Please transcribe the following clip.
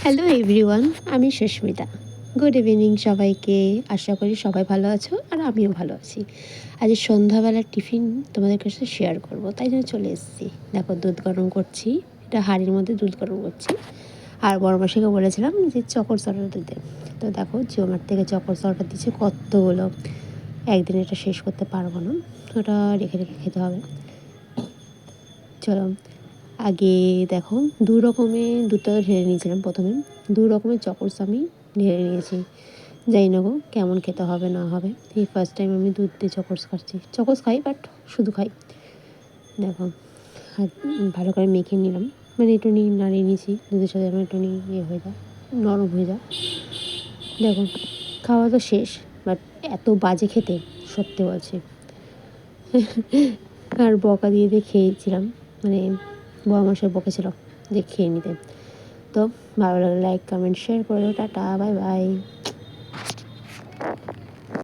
Hello everyone, আমি Susmita. Good evening সবাইকে। আশা করি সবাই ভালো আছো আর আমিও ভালো আছি। আজ সন্ধ্যাবেলার টিফিন তোমাদের কাছে শেয়ার করব, তাই জন্য চলে এসেছি। দেখো দুধ গরম করছি, এটা হাঁড়ির মধ্যে দুধ গরম করছি। আর বড় মাসিকে বলেছিলাম যে চকর সরটা দিতে, তো দেখো জিওমার্ট থেকে চকর সরটা দিচ্ছে কতগুলো। একদিন এটা শেষ করতে পারবো না, ওটা রেখে রেখে খেতে হবে। চলো আগে দেখো দু রকমের দুধটা ঢেলে নিয়েছিলাম। প্রথমে দু রকমের চকোস আমি ঢেলে নিয়েছি। জানি না গো কেমন খেতে হবে না হবে। এই ফার্স্ট টাইম আমি দুধ দিয়ে চকোস খাচ্ছি। চকোস খাই বাট শুধু খাই। দেখো হাত ভালো করে মেখে নিলাম, মানে একটু নাড়িয়ে নিয়েছি দুধের সাথে, আমার একটু ইয়ে হয়ে যায়, নরম হয়ে যায়। দেখো খাওয়া তো শেষ, বাট এত বাজে খেতে, সত্যি বলছি। আর বকা দিয়ে দিয়ে খেয়েছিলাম, মানে বড় মশাই বকেছিল যে খেয়ে নিতে। তো ভালো লাগলে লাইক কমেন্ট শেয়ার করে, টাটা বাই বাই।